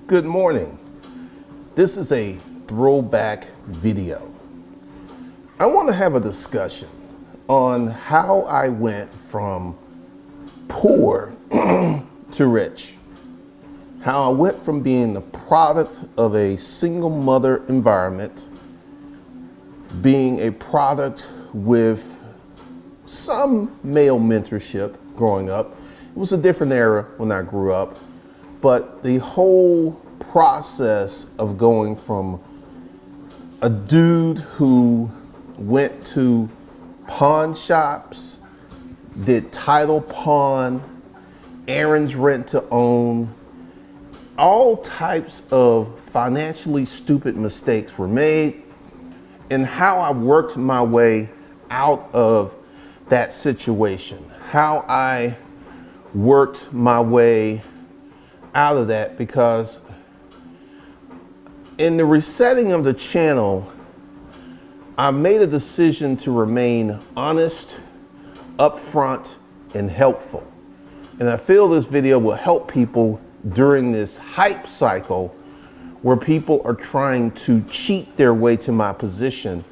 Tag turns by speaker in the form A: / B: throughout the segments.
A: Good morning. This is a throwback video. I want to have a discussion on how I went from poor to rich. How I went from being the product of a single mother environment, being a product with some male mentorship growing up. It was a different era when I grew up, but the whole process of going from a dude who went to pawn shops, did title pawn, Aaron's rent to own, all types of financially stupid mistakes were made, and how I worked my way out of that situation, how I worked my way out of that, because in the resetting of the channel, I made a decision to remain honest, upfront, and helpful. And I feel this video will help people during this hype cycle where people are trying to cheat their way to my position.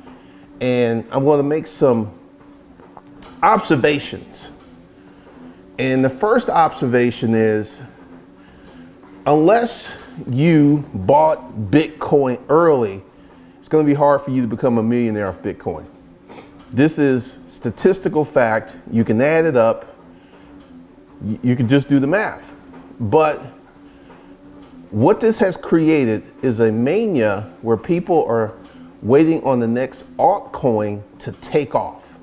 A: And I'm going to make some observations. And the first observation is, unless you bought Bitcoin early, it's going to be hard for you to become a millionaire off Bitcoin. This is statistical fact. You can add it up. You can just do the math. But what this has created is a mania where people are waiting on the next altcoin to take off,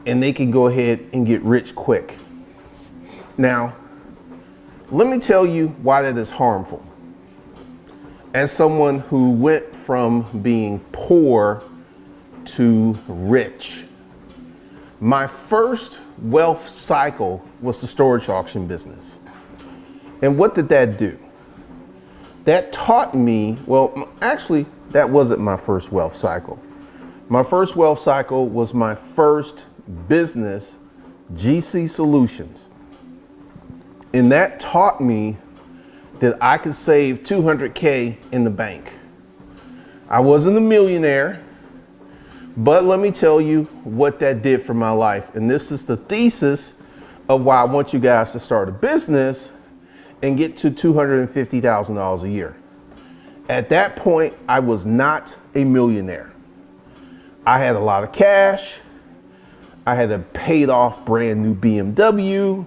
A: and they can go ahead and get rich quick. Now, let me tell you why that is harmful. As someone who went from being poor to rich, my first wealth cycle was the storage auction business. And what did that do? That taught me, well, actually, that wasn't my first wealth cycle. My first wealth cycle was my first business, GC Solutions. And that taught me that I could save $200K in the bank. I wasn't a millionaire, but let me tell you what that did for my life. And this is the thesis of why I want you guys to start a business and get to $250,000 a year. At that point, I was not a millionaire. I had a lot of cash. I had a paid off brand new BMW.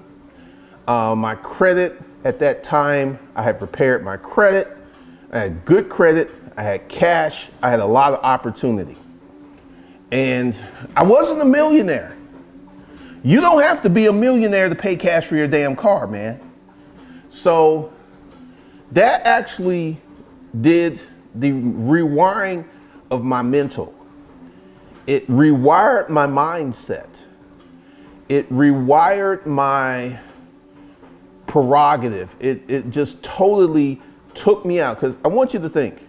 A: My credit at that time, I had prepared my credit. I had good credit. I had cash. I had a lot of opportunity. And I wasn't a millionaire. You don't have to be a millionaire to pay cash for your damn car, man. So that actually did the rewiring of my mental. It rewired my mindset. It rewired my prerogative. It just totally took me out. Because I want you to think,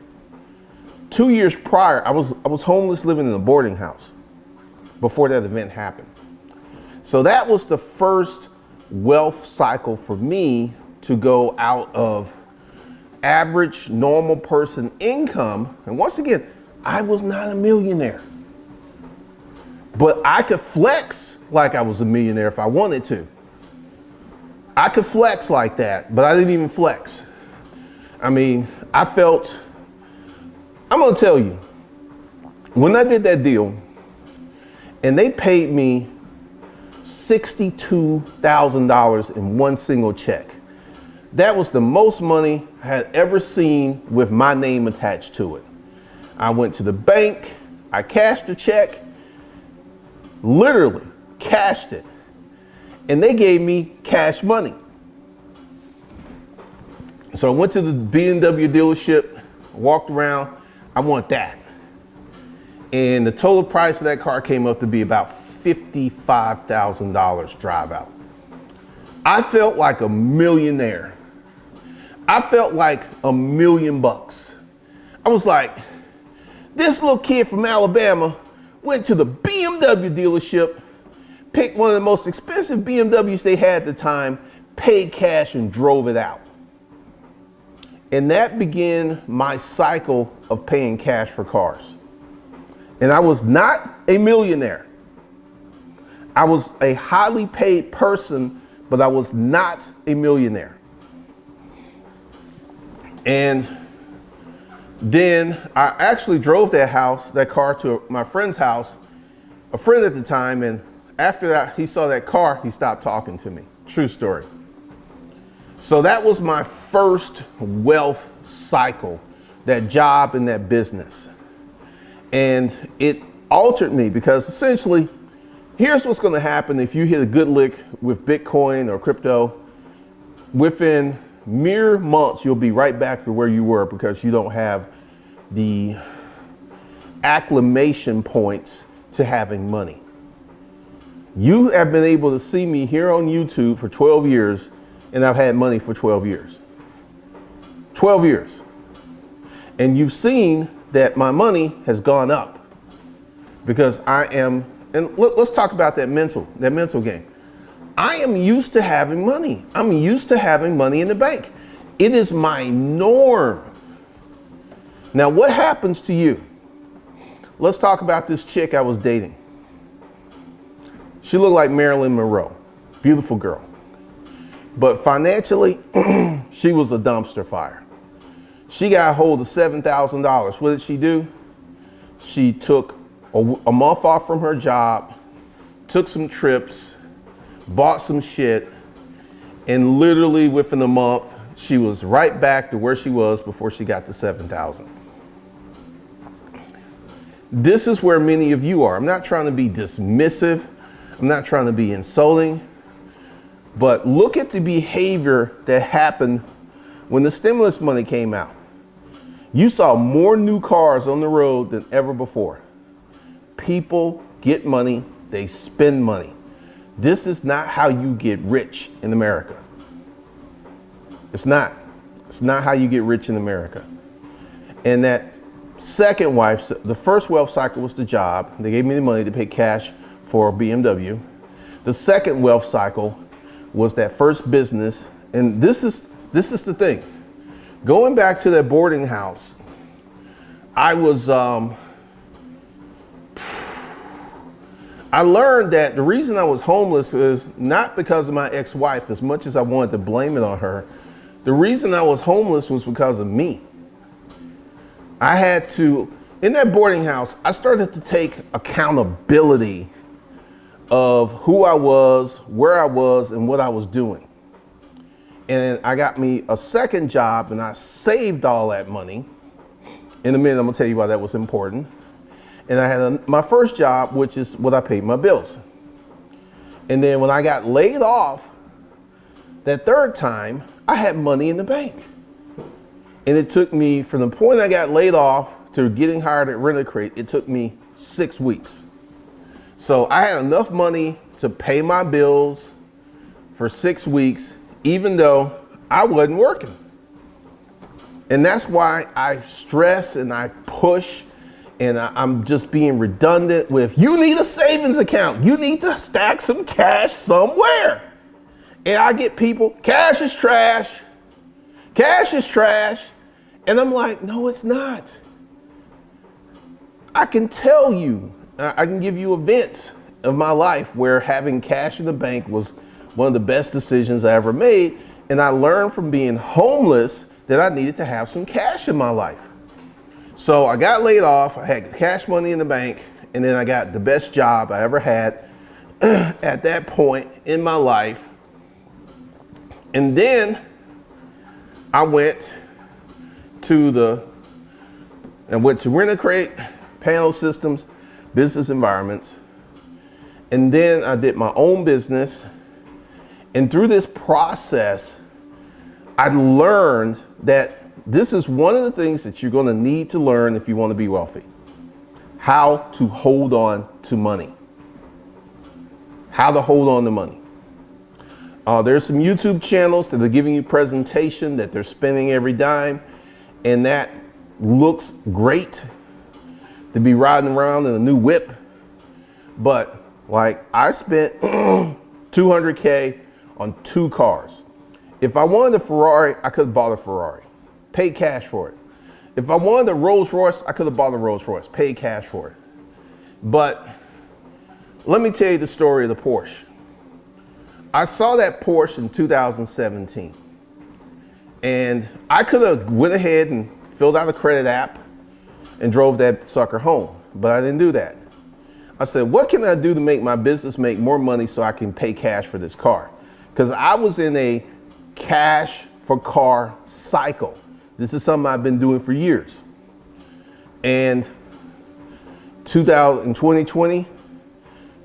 A: 2 years prior, I was homeless, living in a boarding house before that event happened. So that was the first wealth cycle for me to go out of average normal person income. And once again, I was not a millionaire, but I could flex like I was a millionaire if I wanted to. I could flex like that, but I didn't even flex. I mean, I'm gonna tell you, when I did that deal and they paid me $62,000 in one single check, that was the most money I had ever seen with my name attached to it. I went to the bank, I cashed the check, literally cashed it, and they gave me cash money. So I went to the BMW dealership, walked around, I want that. And the total price of that car came up to be about $55,000 drive out. I felt like a millionaire. I felt like $1 million. I was like, this little kid from Alabama went to the BMW dealership, picked one of the most expensive BMWs they had at the time, paid cash and drove it out. And that began my cycle of paying cash for cars. And I was not a millionaire. I was a highly paid person, but I was not a millionaire. And then I actually drove that car to my friend's house, a friend at the time, and after that, he saw that car, he stopped talking to me. True story. So that was my first wealth cycle, that job and that business. And it altered me because essentially, here's what's going to happen if you hit a good lick with Bitcoin or crypto. Within mere months, you'll be right back to where you were because you don't have the acclimation points to having money. You have been able to see me here on YouTube for 12 years, and I've had money for 12 years. 12 years. And you've seen that my money has gone up because I am, and let's talk about that mental game. I am used to having money. I'm used to having money in the bank. It is my norm. Now, what happens to you? Let's talk about this chick I was dating. She looked like Marilyn Monroe, beautiful girl. But financially, she was a dumpster fire. She got a hold of $7,000. What did she do? She took a month off from her job, took some trips, bought some shit, and literally within a month, she was right back to where she was before she got to 7,000. This is where many of you are. I'm not trying to be dismissive. I'm not trying to be insulting. But look at the behavior that happened when the stimulus money came out. You saw more new cars on the road than ever before. People get money, they spend money. This is not how you get rich in America. It's not. It's not how you get rich in America. And that second wife, the first wealth cycle was the job. They gave me the money to pay cash for a BMW. The second wealth cycle was that first business. And this is the thing. Going back to that boarding house, I learned that the reason I was homeless is not because of my ex-wife, as much as I wanted to blame it on her. The reason I was homeless was because of me. I had to, in that boarding house, I started to take accountability of who I was, where I was, and what I was doing. And I got me a second job, and I saved all that money. In a minute, I'm gonna tell you why that was important. And I had my first job, which is what I paid my bills. And then when I got laid off, that third time, I had money in the bank. And it took me, from the point I got laid off to getting hired at Rent-A-Crate, it took me 6 weeks. So I had enough money to pay my bills for 6 weeks, even though I wasn't working. And that's why I stress and I push, and I'm just being redundant with, you need a savings account. You need to stack some cash somewhere. And I get people, cash is trash. Cash is trash. And I'm like, no, it's not. I can tell you, I can give you events of my life where having cash in the bank was one of the best decisions I ever made. And I learned from being homeless that I needed to have some cash in my life. So I got laid off, I had cash money in the bank, and then I got the best job I ever had at that point in my life. And then I went to Rent-A-Crate, Panel Systems, Business Environments. And then I did my own business. And through this process, I learned that this is one of the things that you're going to need to learn if you want to be wealthy. How to hold on to money. How to hold on to money. There's some YouTube channels that are giving you presentation that they're spending every dime, and that looks great to be riding around in a new whip. But like, I spent $200K on 2 cars. If I wanted a Ferrari, I could have bought a Ferrari. paid cash for it. If I wanted a Rolls Royce, I could have bought a Rolls Royce, paid cash for it. But let me tell you the story of the Porsche. I saw that Porsche in 2017. And I could have went ahead and filled out a credit app and drove that sucker home, but I didn't do that. I said, what can I do to make my business make more money so I can pay cash for this car? Because I was in a cash for car cycle. This is something I've been doing for years. And 2020,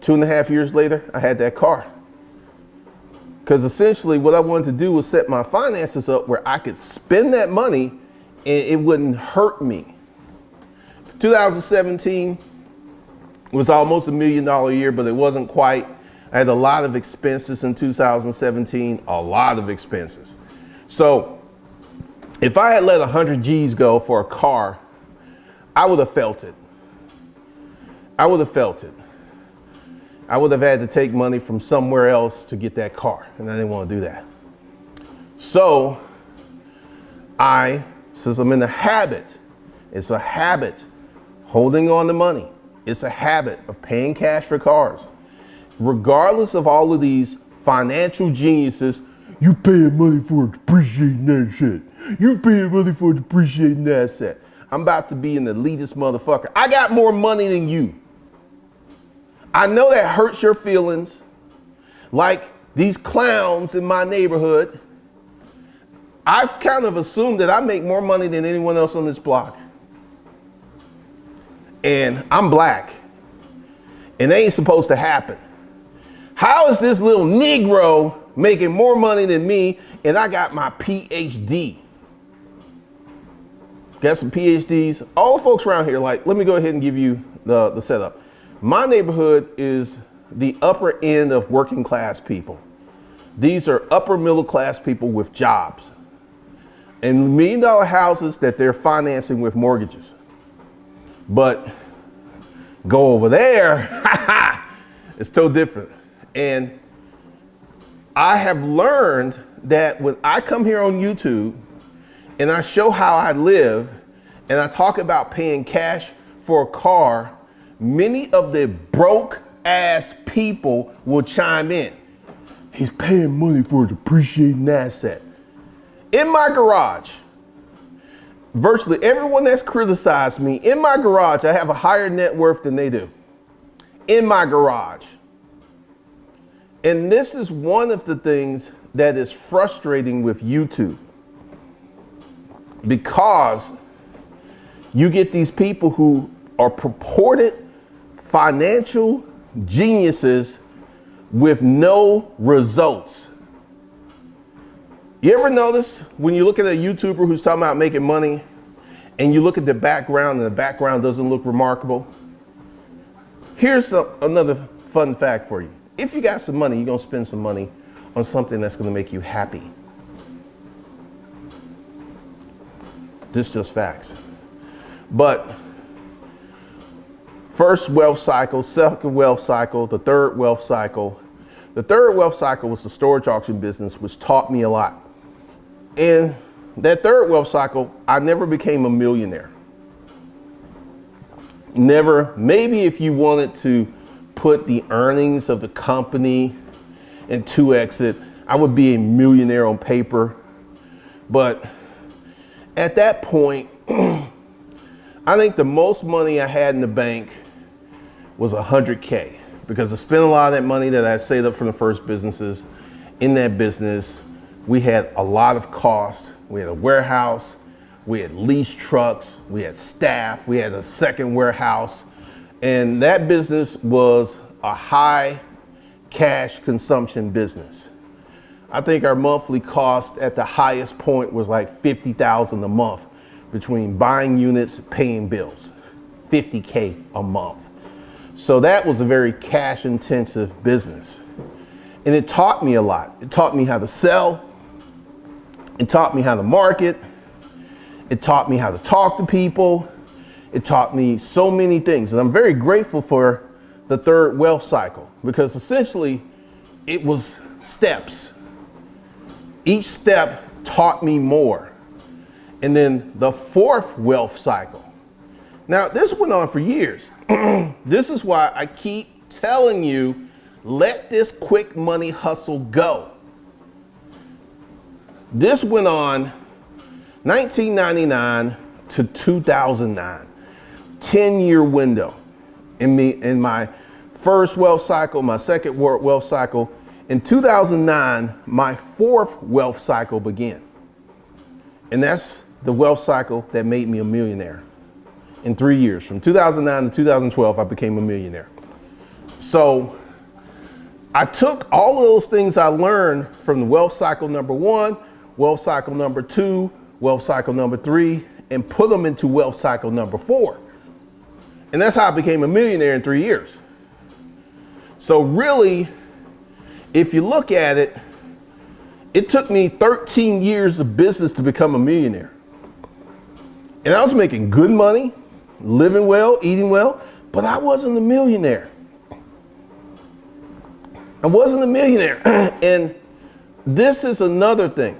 A: 2.5 years later, I had that car. Because essentially what I wanted to do was set my finances up where I could spend that money and it wouldn't hurt me. 2017 was almost $1 million a year, but it wasn't quite. I had a lot of expenses in 2017, a lot of expenses. So if I had let 100 G's go for a car, I would have felt it. I would have felt it. I would have had to take money from somewhere else to get that car, and I didn't want to do that. So since I'm in the habit, it's a habit, holding on to money. It's a habit of paying cash for cars. Regardless of all of these financial geniuses, you paying money for a depreciating asset. You paying money for a depreciating asset. I'm about to be an elitist motherfucker. I got more money than you. I know that hurts your feelings. Like these clowns in my neighborhood, I've kind of assumed that I make more money than anyone else on this block. And I'm black. And they ain't supposed to happen. How is this little Negro making more money than me and I got my PhD? Got some PhDs. All the folks around here, like, let me go ahead and give you the setup. My neighborhood is the upper end of working class people. These are upper middle class people with jobs and $1 million houses that they're financing with mortgages. But go over there, it's so different. And I have learned that when I come here on YouTube and I show how I live and I talk about paying cash for a car, many of the broke ass people will chime in. He's paying money for a depreciating asset. In my garage, virtually everyone that's criticized me, in my garage, I have a higher net worth than they do. In my garage. And this is one of the things that is frustrating with YouTube. Because you get these people who are purported financial geniuses with no results. You ever notice when you look at a YouTuber who's talking about making money and you look at the background and the background doesn't look remarkable? Here's another fun fact for you. If you got some money, you're gonna spend some money on something that's gonna make you happy. This is just facts. But first wealth cycle, second wealth cycle, the third wealth cycle. The third wealth cycle was the storage auction business, which taught me a lot. In that third wealth cycle, I never became a millionaire. Never. Maybe if you wanted to put the earnings of the company and 2x it, I would be a millionaire on paper. But at that point, I think the most money I had in the bank was $100K, because I spent a lot of that money that I saved up from the first businesses. In that business, we had a lot of cost. We had a warehouse, we had leased trucks, we had staff, we had a second warehouse. And that business was a high cash consumption business. I think our monthly cost at the highest point was like $50,000 a month between buying units, paying bills, $50K a month. So that was a very cash intensive business. And it taught me a lot. It taught me how to sell. It taught me how to market. It taught me how to talk to people. It taught me so many things. And I'm very grateful for the third wealth cycle, because essentially it was steps. Each step taught me more. and then the fourth wealth cycle. Now, this went on for years. This is why I keep telling you, let this quick money hustle go. This went on 1999 to 2009, 10-year window. In my first wealth cycle, my second wealth cycle. In 2009, my fourth wealth cycle began. And that's the wealth cycle that made me a millionaire. In 3 years, from 2009 to 2012, I became a millionaire. So I took all of those things I learned from the wealth cycle number 1, wealth cycle number 2, wealth cycle number 3, and put them into wealth cycle number 4. And that's how I became a millionaire in 3 years. So really, if you look at it, it took me 13 years of business to become a millionaire. And I was making good money, living well, eating well, but I wasn't a millionaire. I wasn't a millionaire. And this is another thing.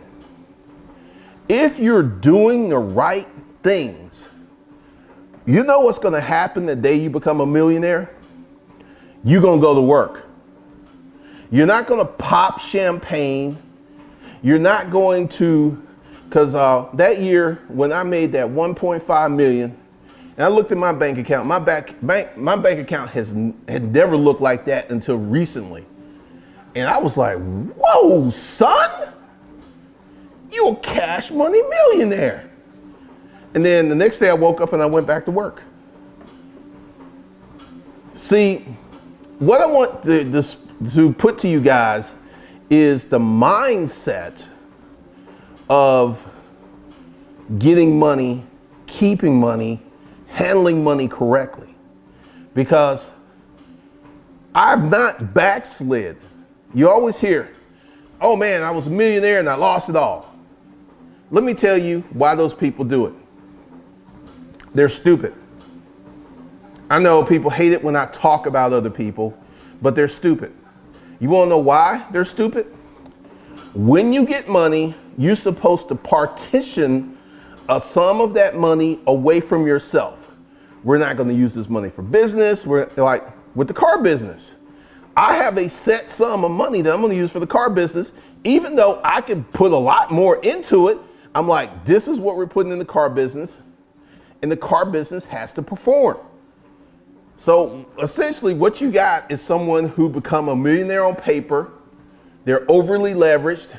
A: If you're doing the right things, you know what's going to happen the day you become a millionaire? You're going to go to work. You're not going to pop champagne. You're not going to, because that year when I made that 1.5 million, and I looked at my bank account, my bank account had never looked like that until recently. And I was like, whoa, son, you a cash money millionaire. And then the next day I woke up and I went back to See, what I want to put to you guys is the mindset of getting money, keeping money, handling money correctly. Because I've not backslid. You always hear, oh man, I was a millionaire and I lost it all. Let me tell you why those people do it. They're stupid. I know people hate it when I talk about other people, but they're stupid. You want to know why they're stupid? When you get money, you're supposed to partition a sum of that money away from yourself. We're not going to use this money for business. We're like with the car business. I have a set sum of money that I'm going to use for the car business, even though I could put a lot more into it. I'm like, this is what we're putting in the car business, and the car business has to perform. So essentially what you got is someone who become a millionaire on paper, they're overly leveraged,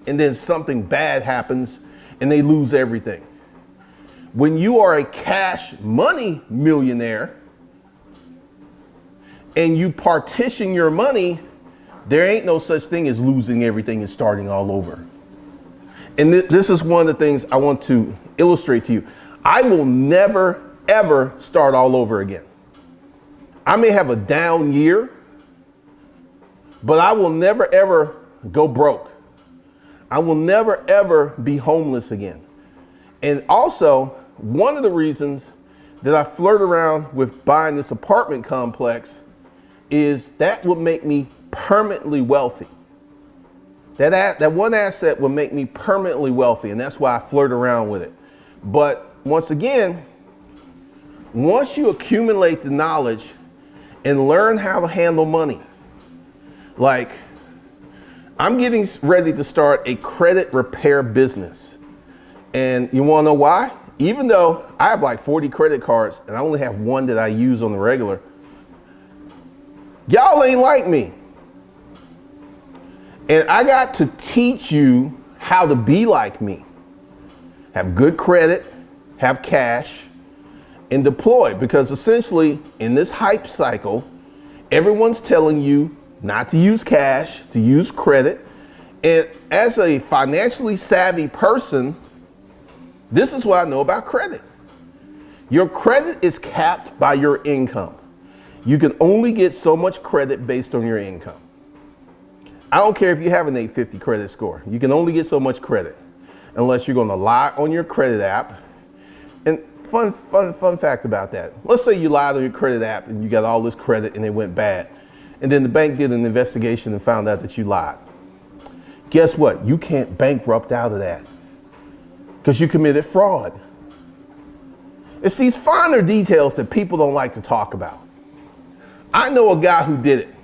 A: and then something bad happens and they lose everything. When you are a cash money millionaire and you partition your money, there ain't no such thing as losing everything and starting all over. And this is one of the things I want to illustrate to you. I will never, ever start all over again. I may have a down year, but I will never, ever go broke. I will never, ever be homeless again. And also, one of the reasons that I flirt around with buying this apartment complex is that would make me permanently wealthy. That one asset will make me permanently wealthy, and that's why I flirt around with it. But once again, once you accumulate the knowledge and learn how to handle money, like I'm getting ready to start a credit repair business. And you want to know why? Even though I have like 40 credit cards and I only have one that I use on the regular, y'all ain't like me. And I got to teach you how to be like me. Have good credit, have cash, and deploy. Because essentially, in this hype cycle, everyone's telling you not to use cash, to use credit. And as a financially savvy person, this is what I know about credit. Your credit is capped by your income. You can only get so much credit based on your income. I don't care if you have an 850 credit score. You can only get so much credit unless you're going to lie on your credit app. And fun fact about that. Let's say you lied on your credit app and you got all this credit and it went bad. And then the bank did an investigation and found out that you lied. Guess what? You can't bankrupt out of that. because you committed fraud. It's these finer details that people don't like to talk about. I know a guy who did it.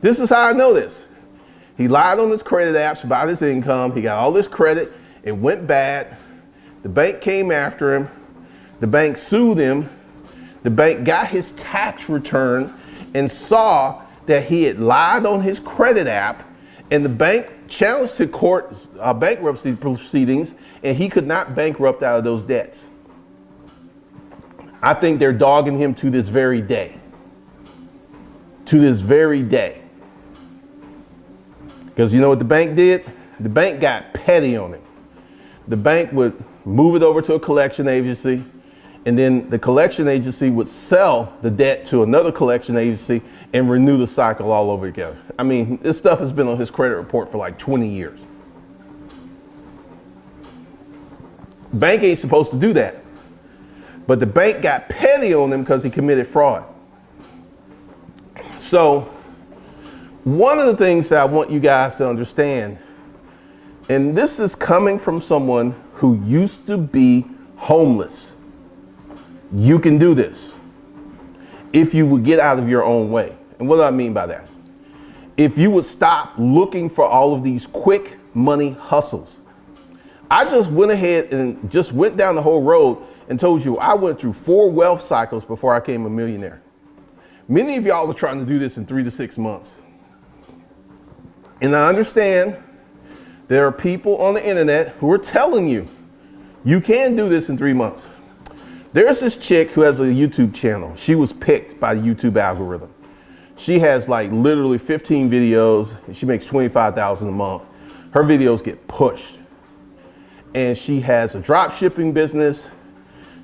A: This is how I know this. He lied on his credit apps about his income. He got all this credit. It went bad. The bank came after him. The bank sued him. The bank got his tax returns and saw that he had lied on his credit app, and the bank challenged to court bankruptcy proceedings, and he could not bankrupt out of those debts. I think they're dogging him to this very day. To this very day. Because you know what the bank did? The bank got petty on him. The bank would move it over to a collection agency, and then the collection agency would sell the debt to another collection agency and renew the cycle all over again. I mean, this stuff has been on his credit report for like 20 years. Bank ain't supposed to do that. But the bank got petty on him because he committed fraud. So one of the things that I want you guys to understand, and this is coming from someone who used to be homeless. You can do this if you would get out of your own way. And what do I mean by that? If you would stop looking for all of these quick money hustles. I just went ahead and just went down the whole road and told you I went through 4 wealth cycles before I became a millionaire. Many of y'all are trying to do this in 3 to 6 months. And I understand there are people on the internet who are telling you, you can do this in 3 months. There's this chick who has a YouTube channel. She was picked by the YouTube algorithm. She has like literally 15 videos, and she makes $25,000 a month. Her videos get pushed. And she has a drop shipping business.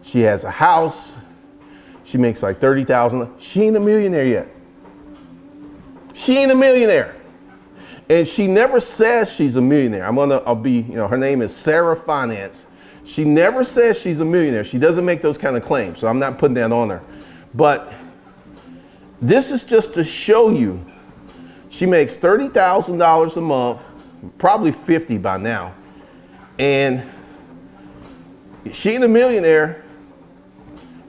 A: She has a house. She makes like $30,000. She ain't a millionaire yet. She ain't a millionaire. And she never says she's a millionaire. Her name is Sarah Finance. She never says she's a millionaire. She doesn't make those kind of claims, so I'm not putting that on her. But this is just to show you, she makes $30,000 a month, probably 50 by now. And she ain't a millionaire,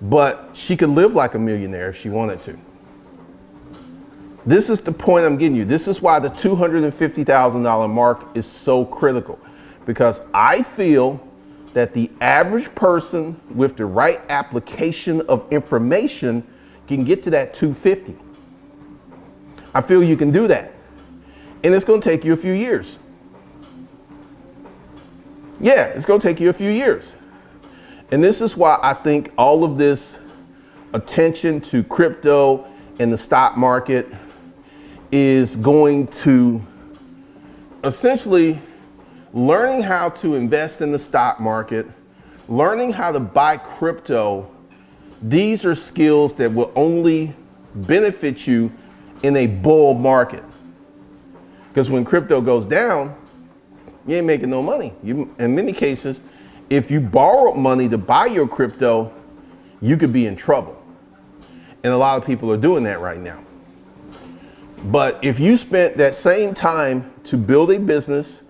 A: but she could live like a millionaire if she wanted to. This is the point I'm getting you. This is why the $250,000 mark is so critical, because I feel that the average person with the right application of information can get to that 250. I feel you can do that. And it's going to take you a few years. Yeah, it's going to take you a few years. And this is why I think all of this attention to crypto and the stock market is going to essentially learning how to invest in the stock market, learning how to buy crypto. These are skills that will only benefit you in a bull market. Because when crypto goes down, you ain't making no money. In many cases, if you borrow money to buy your crypto, you could be in trouble. And a lot of people are doing that right now. But if you spent that same time to build a business,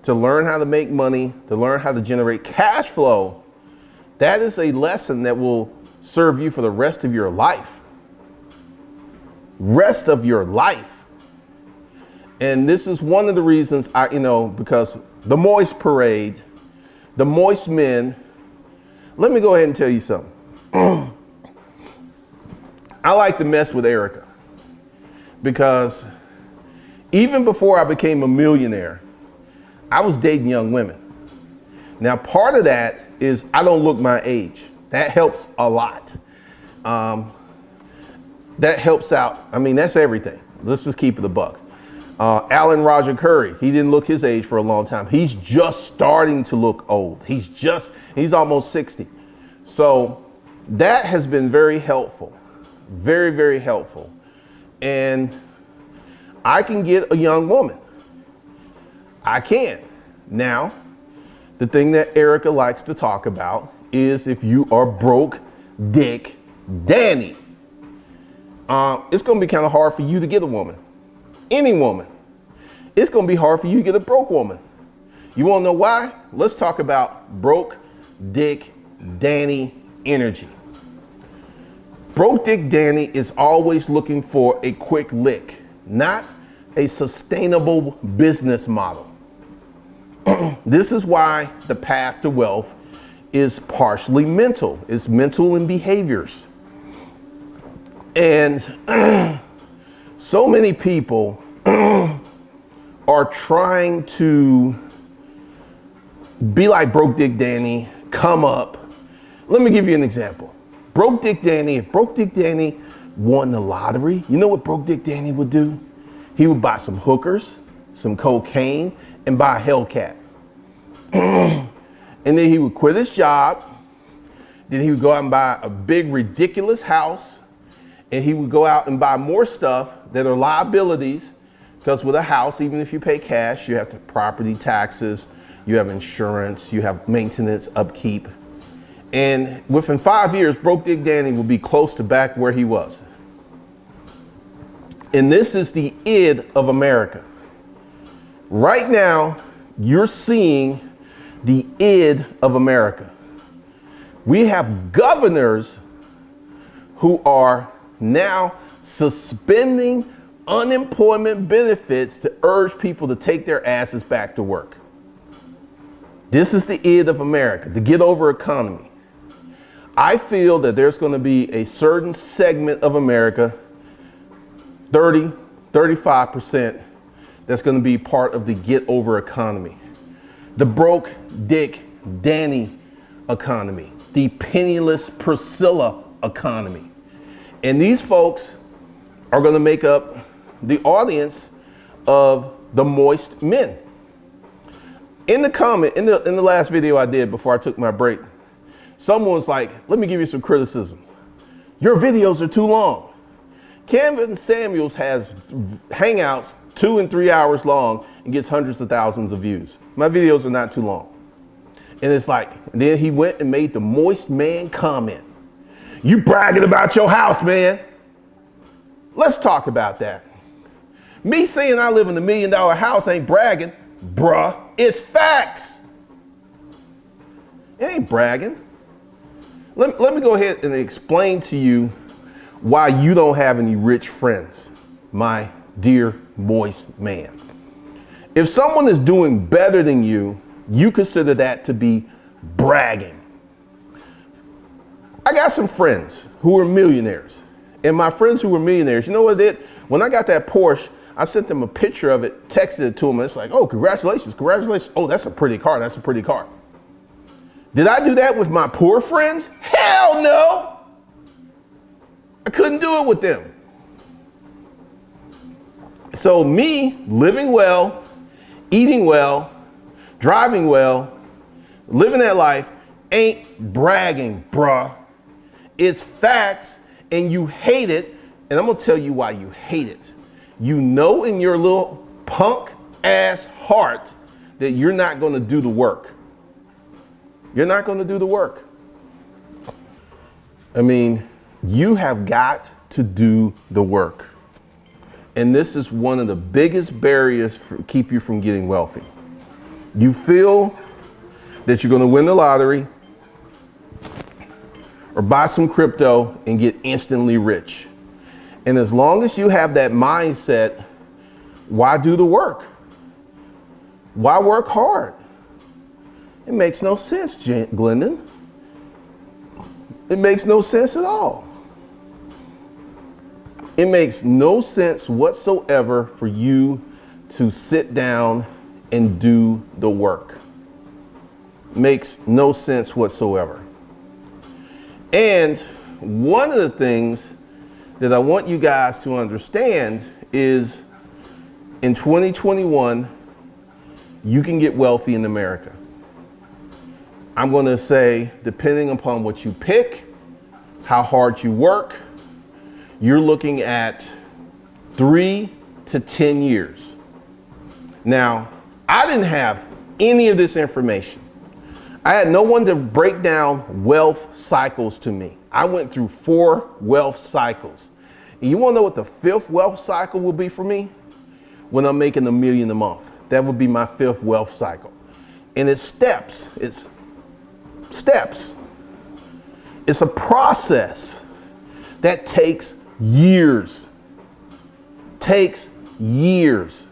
A: to learn how to make money, to learn how to generate cash flow, that is a lesson that will serve you for the rest of your life. Rest of your life. And this is one of the reasons because the Moist Parade, the Moist Men, let me go ahead and tell you something. I like to mess with Erica because even before I became a millionaire, I was dating young women. Now, part of that is I don't look my age. That helps a lot. That helps out. I mean, that's everything. Let's just keep it a buck. Alan Roger Curry, he didn't look his age for a long time. He's just starting to look old. He's almost 60. So that has been very helpful. Very, very helpful. And I can get a young woman. I can. Now, the thing that Erica likes to talk about is if you are broke, Dick Danny. It's going to be kind of hard for you to get a woman. Any woman. It's going to be hard for you to get a broke woman. You want to know why? Let's talk about Broke Dick Danny energy. Broke Dick Danny is always looking for a quick lick, not a sustainable business model. This is why the path to wealth is partially mental. It's mental and behaviors. And so many people are trying to be like Broke Dick Danny, come up. Let me give you an example. Broke Dick Danny, if Broke Dick Danny won the lottery, you know what Broke Dick Danny would do? He would buy some hookers, some cocaine, and buy a Hellcat. And then he would quit his job. Then he would go out and buy a big, ridiculous house. And he would go out and buy more stuff that are liabilities. Because with a house, even if you pay cash, you have to property taxes, you have insurance, you have maintenance, upkeep. And within 5 years, Broke Dick Danny will be close to back where he was. And this is the id of America. Right now, you're seeing the id of America. We have governors who are now suspending unemployment benefits to urge people to take their asses back to work. This is the id of America, the get over economy. I feel that there's going to be a certain segment of America, 35%, that's going to be part of the get over economy. The Broke Dick Danny economy, the penniless Priscilla economy. And these folks are going to make up the audience of the moist men. In the comment, in the last video I did before I took my break, someone was like, let me give you some criticism. Your videos are too long. Kevin Samuels has hangouts 2 and 3 hours long and gets hundreds of thousands of views. My videos are not too long. And it's like, then he went and made the moist man comment. You bragging about your house, man. Let's talk about that. Me saying I live in $1 million house ain't bragging, bruh. It's facts. It ain't bragging. Let me go ahead and explain to you why you don't have any rich friends, my dear moist man. If someone is doing better than you, you consider that to be bragging. I got some friends who are millionaires. And my friends who were millionaires, you know what they did? When I got that Porsche, I sent them a picture of it, texted it to them, and it's like, oh, congratulations, congratulations. Oh, that's a pretty car, that's a pretty car. Did I do that with my poor friends? Hell no. I couldn't do it with them. So me living well, eating well, driving well, living that life ain't bragging, bruh. It's facts, and you hate it, and I'm gonna tell you why you hate it. You know in your little punk ass heart that you're not gonna do the work. You're not gonna do the work. I mean, you have got to do the work. And this is one of the biggest barriers to keep you from getting wealthy. You feel that you're gonna win the lottery or buy some crypto and get instantly rich. And as long as you have that mindset, why do the work? Why work hard? It makes no sense, Glendon. It makes no sense at all. It makes no sense whatsoever for you to sit down and do the work. Makes no sense whatsoever. And one of the things that I want you guys to understand is in 2021, you can get wealthy in America. I'm going to say, depending upon what you pick, how hard you work, you're looking at 3 to 10 years. Now, I didn't have any of this information. I had no one to break down wealth cycles to me. I went through 4 wealth cycles. And you want to know what the 5th wealth cycle will be for me? When I'm making $1 million a month. That would be my 5th wealth cycle. And it's steps. It's steps. It's a process that takes years. Takes years.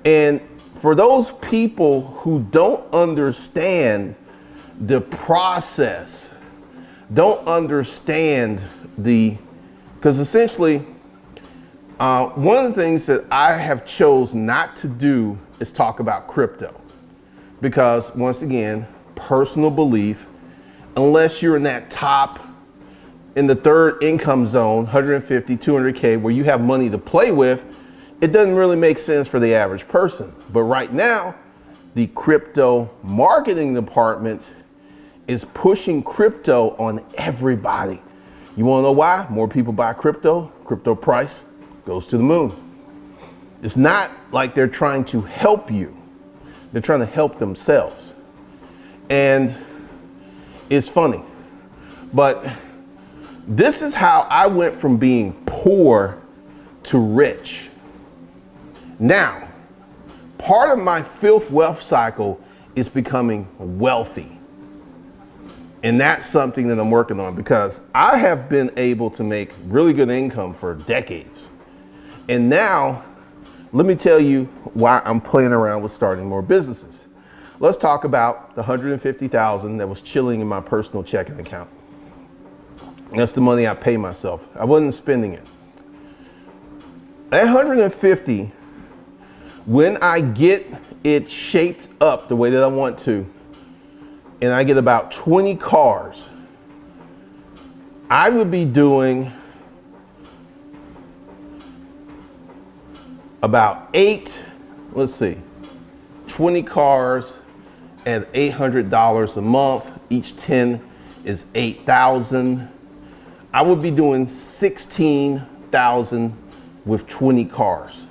A: And for those people who don't understand the process, don't understand because essentially, one of the things that I have chose not to do is talk about crypto. Because once again, personal belief, unless you're in that top, in the third income zone, 150, 200K, where you have money to play with, it doesn't really make sense for the average person. But right now, the crypto marketing department is pushing crypto on everybody. You wanna know why? More people buy crypto price goes to the moon. It's not like they're trying to help you. They're trying to help themselves. And it's funny, but this is how I went from being poor to rich. Now, part of my fifth wealth cycle is becoming wealthy. And that's something that I'm working on because I have been able to make really good income for decades. And now, let me tell you why I'm playing around with starting more businesses. Let's talk about the $150,000 that was chilling in my personal checking account. That's the money I pay myself. I wasn't spending it. That 150, when I get it shaped up the way that I want to, and I get about 20 cars, I would be doing about 20 cars at $800 a month. Each 10 is 8,000. I would be doing 16,000 with 20 cars,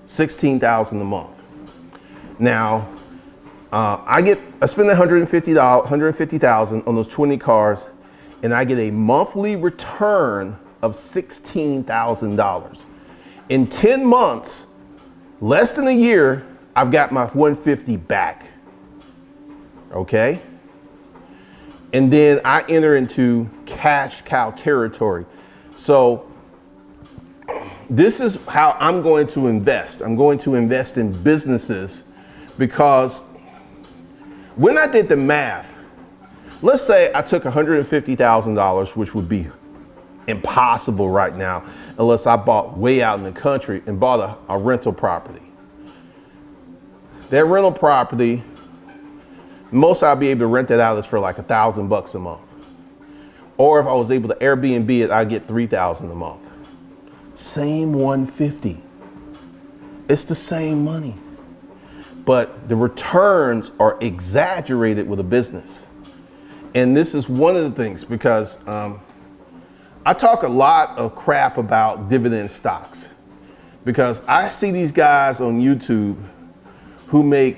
A: 16,000 a month. Now, I spend $150,000 on those 20 cars, and I get a monthly return of $16,000. In 10 months, less than a year, I've got my 150 back. Okay? And then I enter into cash cow territory. So this is how I'm going to invest. I'm going to invest in businesses because when I did the math, let's say I took $150,000, which would be impossible right now, unless I bought way out in the country and bought a rental property. That rental property, most I'll be able to rent that out is for like $1,000 a month. Or if I was able to Airbnb it, I'd get $3,000 a month. Same 150. It's the same money. But the returns are exaggerated with a business. And this is one of the things because I talk a lot of crap about dividend stocks because I see these guys on YouTube who make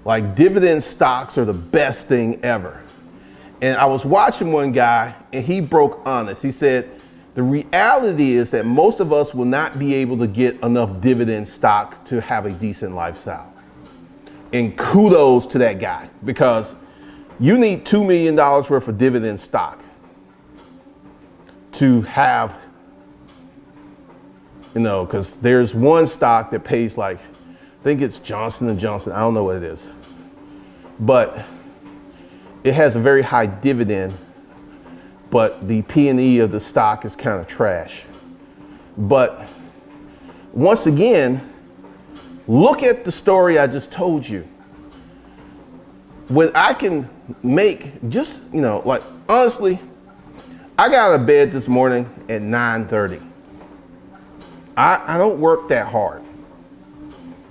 A: like dividend stocks are the best thing ever. And I was watching one guy and he broke honest. He said, the reality is that most of us will not be able to get enough dividend stock to have a decent lifestyle. And kudos to that guy because you need $2 million worth of dividend stock to have, because there's one stock that pays like, I think it's Johnson & Johnson. I don't know what it is, but it has a very high dividend, but the P&E of the stock is kind of trash. But once again, look at the story I just told you. When I can make like honestly, I got out of bed this morning at 9:30. I don't work that hard.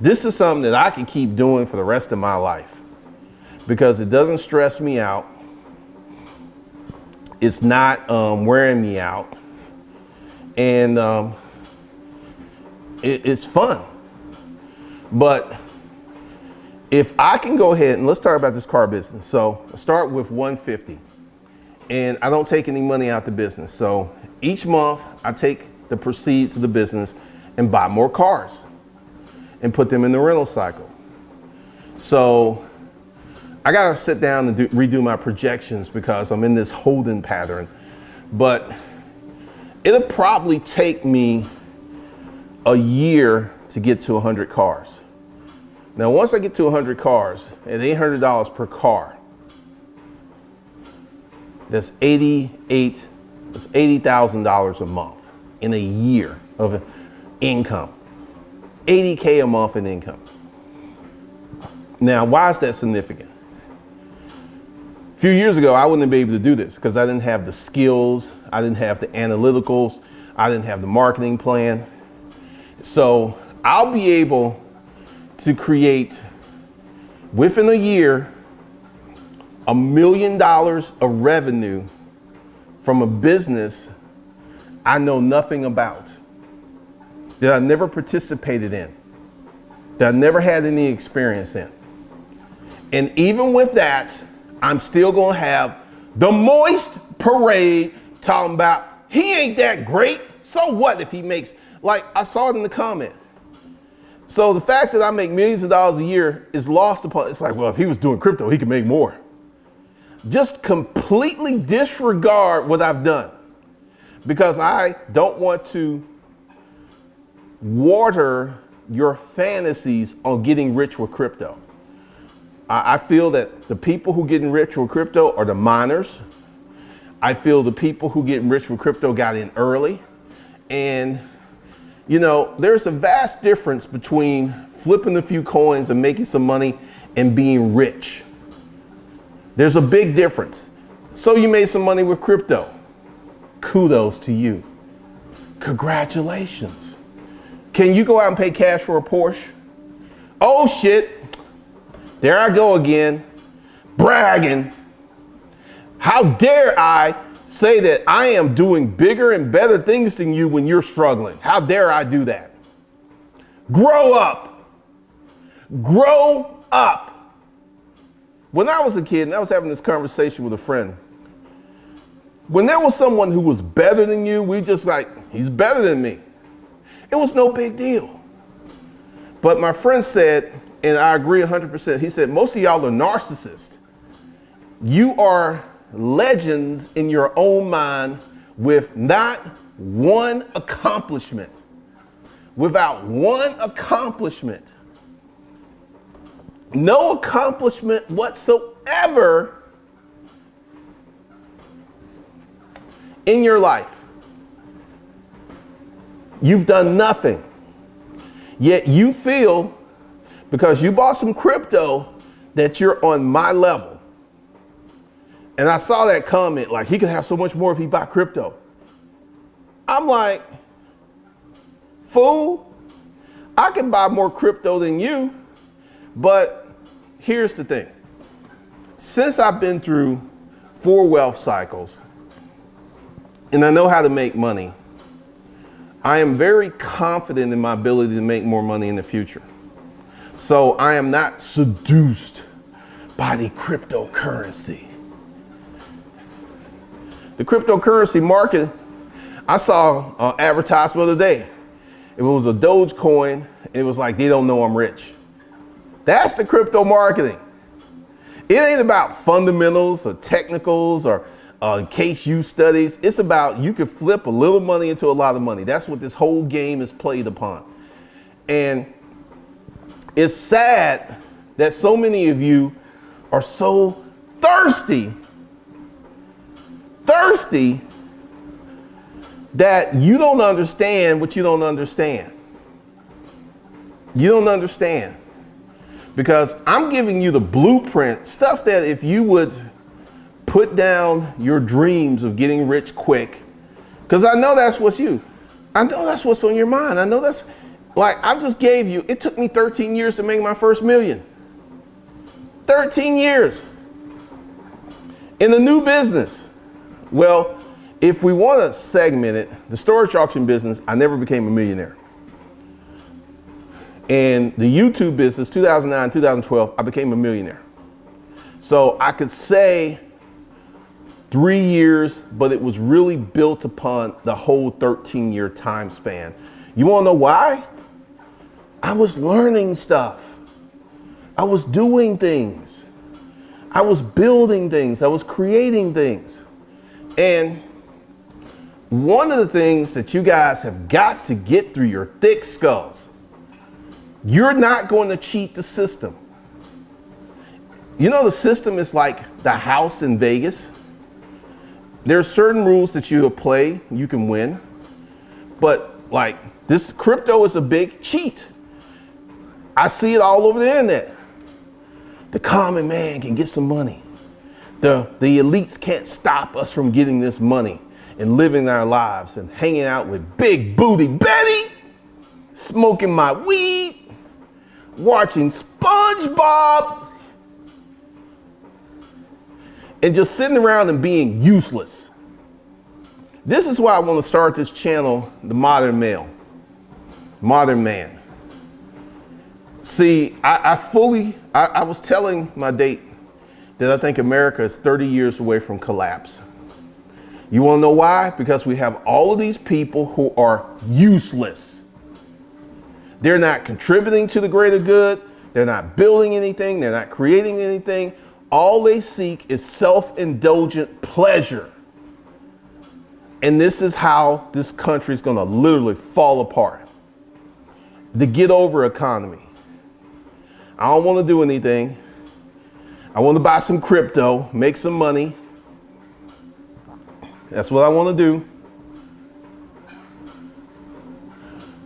A: This is something that I can keep doing for the rest of my life because it doesn't stress me out. It's not wearing me out. And it's fun. But if I can go ahead and let's talk about this car business. So I start with 150 and I don't take any money out the business. So each month I take the proceeds of the business and buy more cars and put them in the rental cycle. So I gotta sit down and redo my projections because I'm in this holding pattern. But it'll probably take me a year to get to 100 cars. Now, once I get to 100 cars at $800 per car, that's $80,000 a month in a year of income. 80K a month in income. Now, why is that significant? A few years ago, I wouldn't be able to do this because I didn't have the skills, I didn't have the analyticals, I didn't have the marketing plan. So I'll be able to create, within a year, $1 million of revenue from a business I know nothing about, that I never participated in, that I never had any experience in. And even with that, I'm still gonna have the Moist Parade talking about he ain't that great. So what if he makes, like I saw it in the comment. So the fact that I make millions of dollars a year is lost upon, it's like, well, if he was doing crypto, he could make more. Just completely disregard what I've done because I don't want to water your fantasies on getting rich with crypto. I feel that the people who getting rich with crypto are the miners. I feel the people who getting rich with crypto got in early. And, you know, there's a vast difference between flipping a few coins and making some money and being rich. There's a big difference. So you made some money with crypto. Kudos to you. Congratulations. Can you go out and pay cash for a Porsche? Oh shit. There I go again, bragging. How dare I say that I am doing bigger and better things than you when you're struggling? How dare I do that? Grow up. Grow up. When I was a kid and I was having this conversation with a friend, when there was someone who was better than you, we just like, he's better than me. It was no big deal. But my friend said, and I agree 100%. He said, most of y'all are narcissists. You are legends in your own mind with not one accomplishment. Without one accomplishment. No accomplishment whatsoever in your life. You've done nothing. Yet you feel, because you bought some crypto, that you're on my level. And I saw that comment, like, he could have so much more if he bought crypto. I'm like, fool, I can buy more crypto than you. But here's the thing. Since I've been through 4 wealth cycles, and I know how to make money, I am very confident in my ability to make more money in the future. So I am not seduced by the cryptocurrency. The cryptocurrency market, I saw an advertisement the other day. It was a Dogecoin. It was like, they don't know I'm rich. That's the crypto marketing. It ain't about fundamentals or technicals or case use studies. It's about you can flip a little money into a lot of money. That's what this whole game is played upon. And it's sad that so many of you are so thirsty that you don't understand what you don't understand. You don't understand. Because I'm giving you the blueprint, stuff that if you would put down your dreams of getting rich quick, because I know that's what's you. I know that's what's on your mind. I know that's, like, I just gave you, it took me 13 years to make my first million. 13 years. In a new business. Well, if we want to segment it, the storage auction business, I never became a millionaire. And the YouTube business, 2009, 2012, I became a millionaire. So I could say 3 years, but it was really built upon the whole 13-year time span. You want to know why? I was learning stuff. I was doing things. I was building things. I was creating things. And one of the things that you guys have got to get through your thick skulls, you're not going to cheat the system. You know, the system is like the house in Vegas. There are certain rules that you play, you can win. But like this crypto is a big cheat. I see it all over the internet. The common man can get some money. The elites can't stop us from getting this money and living our lives and hanging out with Big Booty Betty, smoking my weed, watching SpongeBob, and just sitting around and being useless. This is why I want to start this channel, The Modern Male, Modern Man. See, I was telling my date that I think America is 30 years away from collapse. You want to know why? Because we have all of these people who are useless. They're not contributing to the greater good. They're not building anything. They're not creating anything. All they seek is self-indulgent pleasure. And this is how this country is going to literally fall apart. The get over economy. I don't want to do anything. I want to buy some crypto, make some money. That's what I want to do.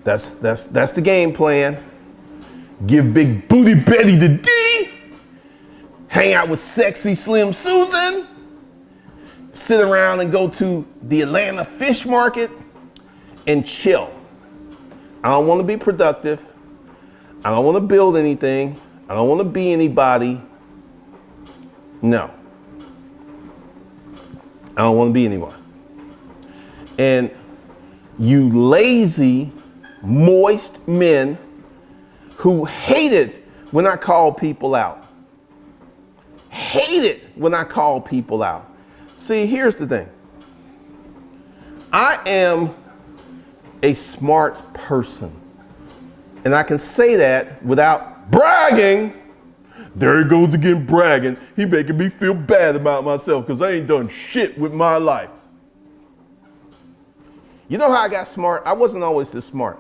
A: That's the game plan. Give Big Booty Betty the D. Hang out with sexy Slim Susan. Sit around and go to the Atlanta fish market and chill. I don't want to be productive. I don't want to build anything. I don't want to be anybody. No. I don't want to be anyone. And you lazy, moist men who hate it when I call people out. Hate it when I call people out. See, here's the thing. I am a smart person. And I can say that without bragging. There he goes again bragging. He making me feel bad about myself because I ain't done shit with my life. You know how I got smart? I wasn't always this smart.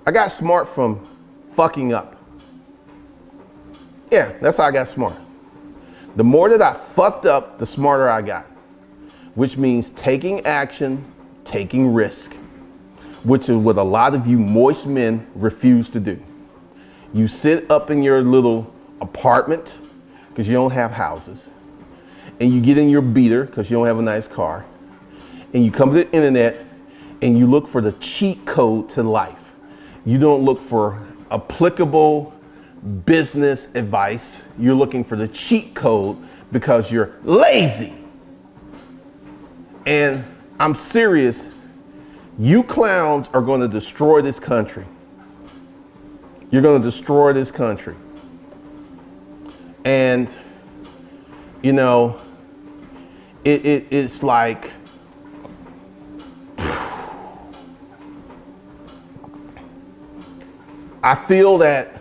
A: I got smart from fucking up. Yeah, that's how I got smart. The more that I fucked up, the smarter I got. Which means taking action, taking risk. Which is what a lot of you moist men refuse to do. You sit up in your little apartment because you don't have houses. And you get in your beater because you don't have a nice car. And you come to the internet and you look for the cheat code to life. You don't look for applicable business advice. You're looking for the cheat code because you're lazy. And I'm serious. You clowns are going to destroy this country. You're going to destroy this country. And, you know, it's like, I feel that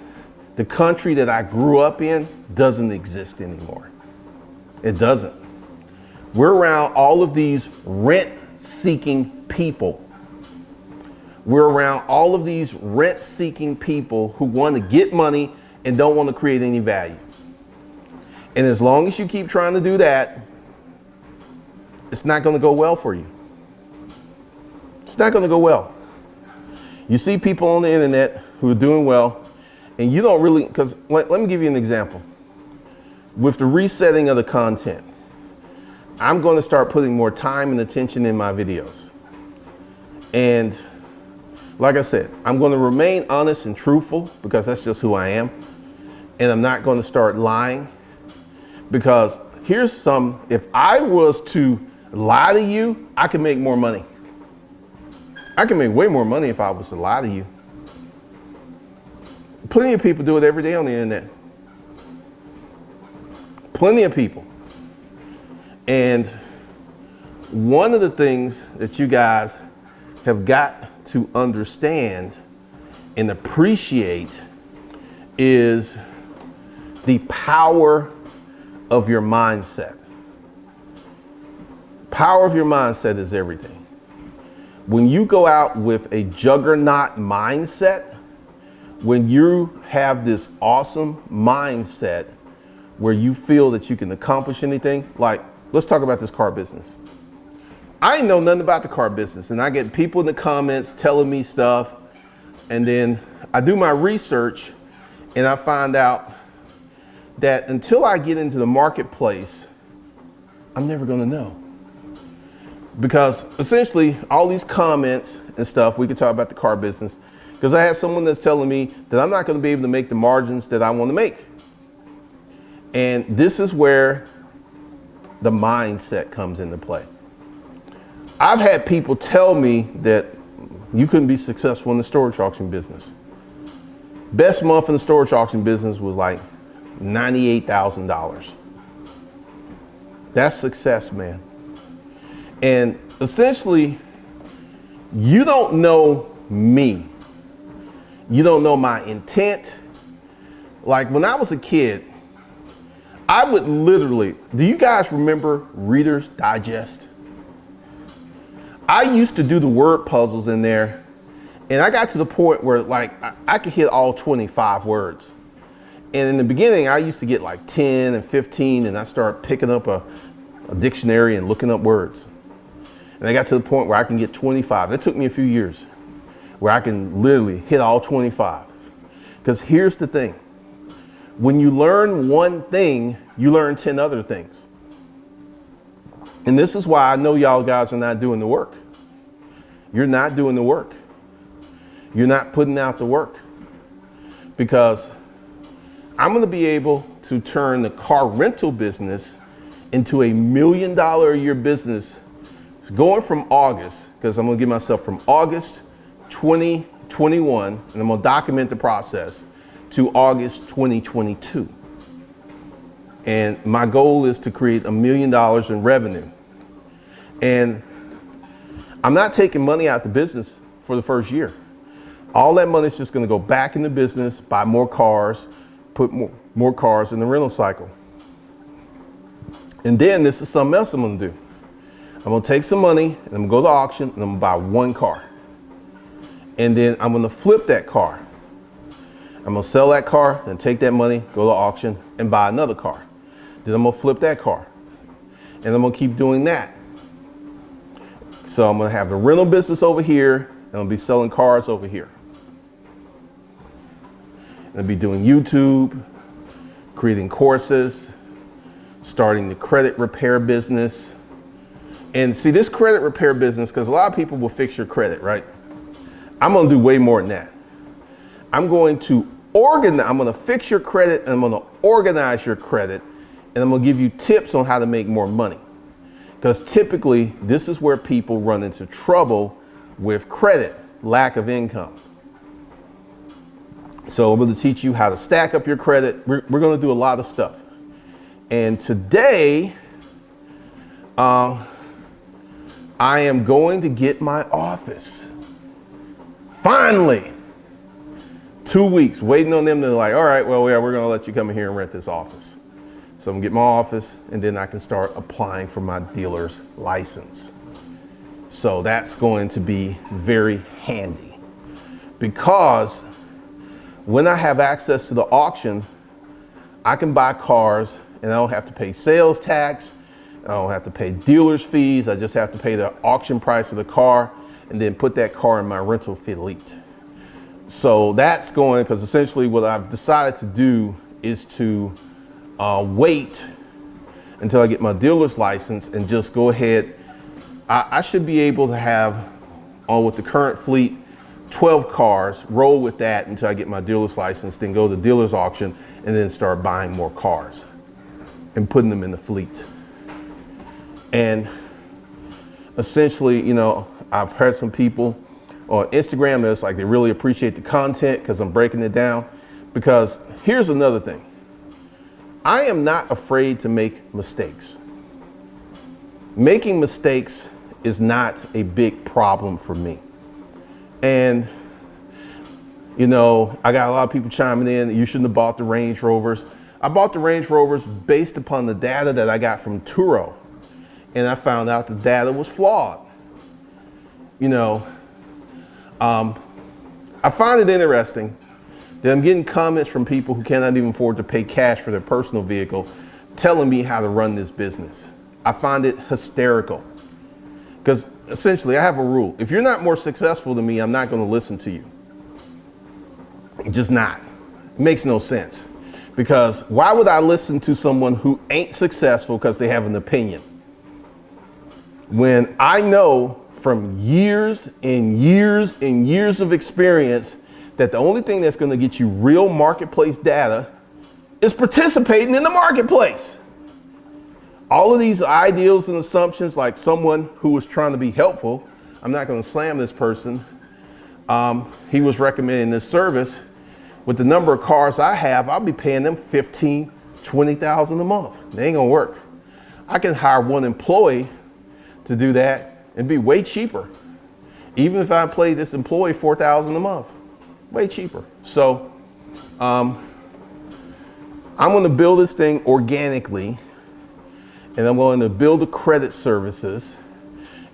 A: the country that I grew up in doesn't exist anymore. It doesn't. We're around all of these rent-seeking people. We're around all of these rent-seeking people who want to get money and don't want to create any value. And as long as you keep trying to do that, it's not going to go well for you. It's not going to go well. You see people on the internet who are doing well, and you don't really, because let me give you an example. With the resetting of the content, I'm going to start putting more time and attention in my videos. And like I said, I'm going to remain honest and truthful because that's just who I am. And I'm not going to start lying because if I was to lie to you, I could make more money. I can make way more money if I was to lie to you. Plenty of people do it every day on the internet. Plenty of people. And one of the things that you guys have got to understand and appreciate is The power of your mindset. Power of your mindset is everything. When you go out with a juggernaut mindset, when you have this awesome mindset where you feel that you can accomplish anything, like let's talk about this car business. I ain't know nothing about the car business, and I get people in the comments telling me stuff, and then I do my research and I find out that until I get into the marketplace, I'm never gonna know. Because essentially all these comments and stuff, we could talk about the car business, because I have someone that's telling me that I'm not gonna be able to make the margins that I wanna make. And this is where the mindset comes into play. I've had people tell me that you couldn't be successful in the storage auction business. Best month in the storage auction business was like $98,000. That's success, man. And essentially, you don't know me. You don't know my intent. Like when I was a kid, I would literally, do you guys remember Reader's Digest? I used to do the word puzzles in there, and I got to the point where like I could hit all 25 words. And in the beginning, I used to get like 10 and 15, and I started picking up a dictionary and looking up words. And I got to the point where I can get 25. It took me a few years where I can literally hit all 25. Because here's the thing. When you learn one thing, you learn 10 other things. And this is why I know y'all guys are not doing the work. You're not doing the work. You're not putting out the work. Because I'm going to be able to turn the car rental business into $1 million a year business. It's going from August, because I'm going to give myself from August 2021, and I'm going to document the process, to August 2022. And my goal is to create $1 million in revenue. And I'm not taking money out the business for the first year. All that money is just going to go back in the business, buy more cars, put more cars in the rental cycle. And then this is something else I'm going to do. I'm going to take some money and I'm going to go to auction and I'm going to buy one car. And then I'm going to flip that car. I'm going to sell that car and take that money, go to auction and buy another car. Then I'm going to flip that car. And I'm going to keep doing that. So I'm going to have the rental business over here and I'll be selling cars over here. And I'll be doing YouTube, creating courses, starting the credit repair business. And see, this credit repair business, because a lot of people will fix your credit, right? I'm going to do way more than that. I'm going to fix your credit and I'm going to organize your credit, and I'm going to give you tips on how to make more money. Because typically, this is where people run into trouble with credit, lack of income. So I'm going to teach you how to stack up your credit. We're going to do a lot of stuff. And today, I am going to get my office. Finally. 2 weeks waiting on them to like, all right, well, yeah, we're going to let you come in here and rent this office. So I'm going to get my office and then I can start applying for my dealer's license. So that's going to be very handy, because when I have access to the auction, I can buy cars and I don't have to pay sales tax. I don't have to pay dealer's fees. I just have to pay the auction price of the car and then put that car in my rental fleet. So that's going, because essentially what I've decided to do is to wait until I get my dealer's license and just go ahead. I should be able to have, with the current fleet, 12 cars, roll with that until I get my dealer's license, then go to the dealer's auction and then start buying more cars and putting them in the fleet. And essentially, you know, I've heard some people on Instagram that's like they really appreciate the content because I'm breaking it down. Because here's another thing. I am not afraid to make mistakes. Making mistakes is not a big problem for me. And, you know, I got a lot of people chiming in, you shouldn't have bought the Range Rovers. I bought the Range Rovers based upon the data that I got from Turo, and I found out the data was flawed. You know, I find it interesting that I'm getting comments from people who cannot even afford to pay cash for their personal vehicle telling me how to run this business. I find it hysterical because essentially I have a rule. If you're not more successful than me, I'm not going to listen to you. Just not. It makes no sense. Because why would I listen to someone who ain't successful because they have an opinion? When I know from years and years and years of experience that the only thing that's going to get you real marketplace data is participating in the marketplace. All of these ideals and assumptions, like someone who was trying to be helpful, I'm not going to slam this person. He was recommending this service. With the number of cars I have, I'll be paying them $15,000, $20,000 a month. They ain't gonna work. I can hire one employee to do that and be way cheaper. Even if I pay this employee $4,000 a month, way cheaper. So I'm gonna build this thing organically, and I'm going to build the credit services,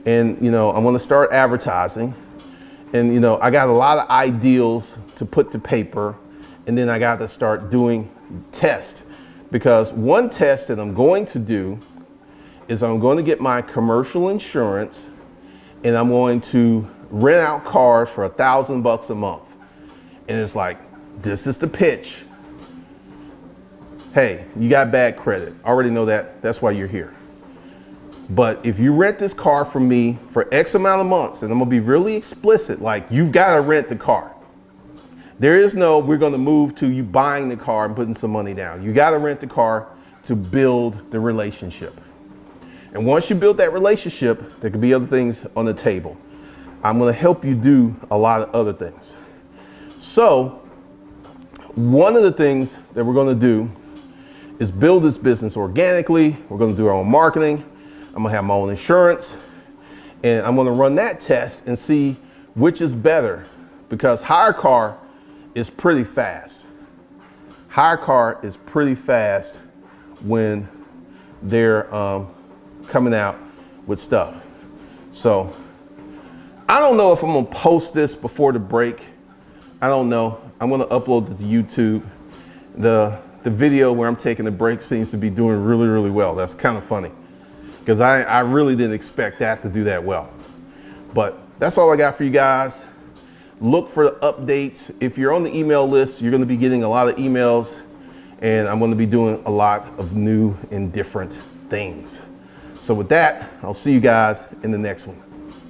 A: and I'm gonna start advertising. And I got a lot of ideals to put to paper, and then I got to start doing tests, because one test that I'm going to do is I'm going to get my commercial insurance, and I'm going to rent out cars for $1,000 a month. And it's like, this is the pitch. Hey, you got bad credit. I already know that. That's why you're here. But if you rent this car from me for X amount of months, and I'm gonna be really explicit, like you've gotta rent the car. There is no, we're gonna move to you buying the car and putting some money down. You gotta rent the car to build the relationship. And once you build that relationship, there could be other things on the table. I'm gonna help you do a lot of other things. So, one of the things that we're gonna do is build this business organically. We're gonna do our own marketing. I'm gonna have my own insurance, and I'm gonna run that test and see which is better, because hire car is pretty fast. Hire car is pretty fast when they're coming out with stuff. So I don't know if I'm gonna post this before the break. I don't know. I'm gonna upload it to YouTube. The video where I'm taking the break seems to be doing really, really well. That's kind of funny, because I really didn't expect that to do that well. But that's all I got for you guys. Look for the updates. If you're on the email list, you're gonna be getting a lot of emails, and I'm gonna be doing a lot of new and different things. So with that, I'll see you guys in the next one.